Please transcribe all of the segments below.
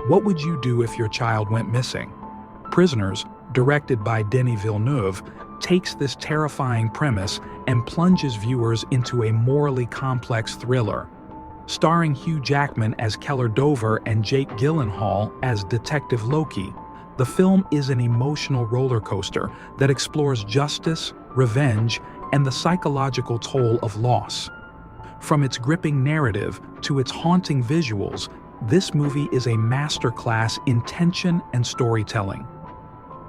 What would you do if your child went missing? Prisoners, directed by Denis Villeneuve, takes this terrifying premise and plunges viewers into a morally complex thriller. Starring Hugh Jackman as Keller Dover and Jake Gyllenhaal as Detective Loki, the film is an emotional roller coaster that explores justice, revenge, and the psychological toll of loss. From its gripping narrative to its haunting visuals, this movie is a masterclass in tension and storytelling.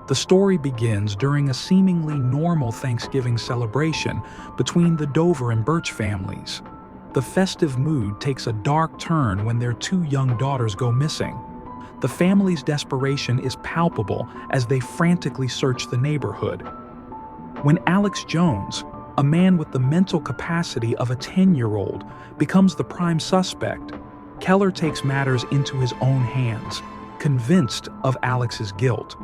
The story begins during a seemingly normal Thanksgiving celebration between the Dover and Birch families. The festive mood takes a dark turn when their two young daughters go missing. The family's desperation is palpable as they frantically search the neighborhood. When Alex Jones, a man with the mental capacity of a 10-year-old, becomes the prime suspect, Keller takes matters into his own hands, convinced of Alex's guilt.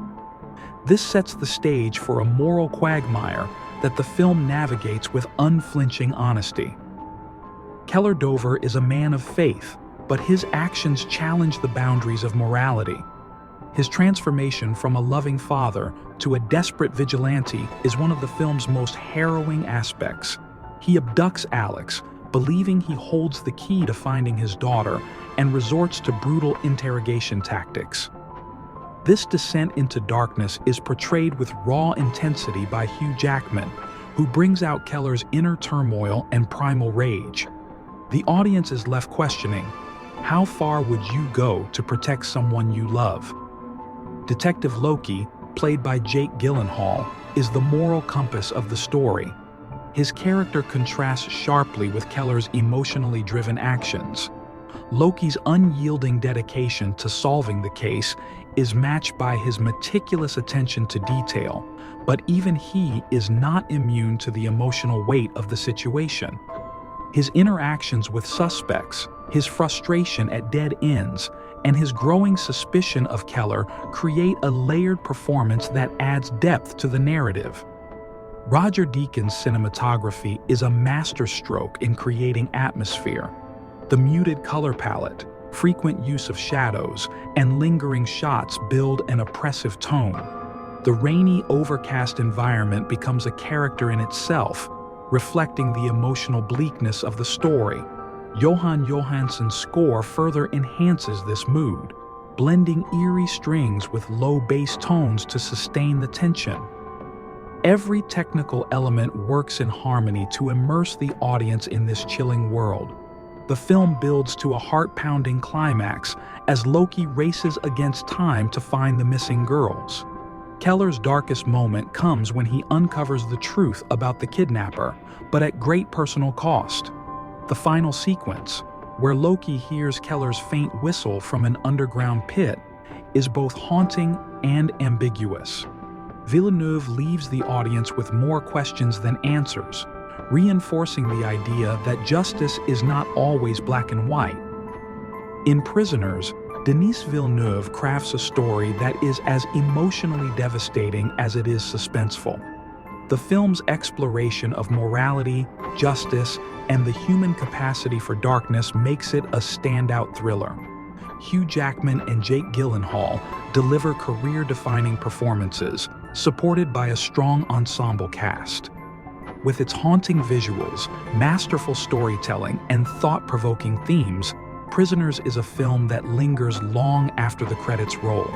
This sets the stage for a moral quagmire that the film navigates with unflinching honesty. Keller Dover is a man of faith, but his actions challenge the boundaries of morality. His transformation from a loving father to a desperate vigilante is one of the film's most harrowing aspects. He abducts Alex, believing he holds the key to finding his daughter, and resorts to brutal interrogation tactics. This descent into darkness is portrayed with raw intensity by Hugh Jackman, who brings out Keller's inner turmoil and primal rage. The audience is left questioning, how far would you go to protect someone you love? Detective Loki, played by Jake Gyllenhaal, is the moral compass of the story. His character contrasts sharply with Keller's emotionally driven actions. Loki's unyielding dedication to solving the case is matched by his meticulous attention to detail, but even he is not immune to the emotional weight of the situation. His interactions with suspects, his frustration at dead ends, and his growing suspicion of Keller create a layered performance that adds depth to the narrative. Roger Deakins' cinematography is a masterstroke in creating atmosphere. The muted color palette, frequent use of shadows, and lingering shots build an oppressive tone. The rainy, overcast environment becomes a character in itself, reflecting the emotional bleakness of the story. Jóhann Jóhannsson's score further enhances this mood, blending eerie strings with low bass tones to sustain the tension. Every technical element works in harmony to immerse the audience in this chilling world. The film builds to a heart-pounding climax as Loki races against time to find the missing girls. Keller's darkest moment comes when he uncovers the truth about the kidnapper, but at great personal cost. The final sequence, where Loki hears Keller's faint whistle from an underground pit, is both haunting and ambiguous. Villeneuve leaves the audience with more questions than answers, reinforcing the idea that justice is not always black and white. In Prisoners, Denis Villeneuve crafts a story that is as emotionally devastating as it is suspenseful. The film's exploration of morality, justice, and the human capacity for darkness makes it a standout thriller. Hugh Jackman and Jake Gyllenhaal deliver career-defining performances, supported by a strong ensemble cast. With its haunting visuals, masterful storytelling, and thought-provoking themes, Prisoners is a film that lingers long after the credits roll.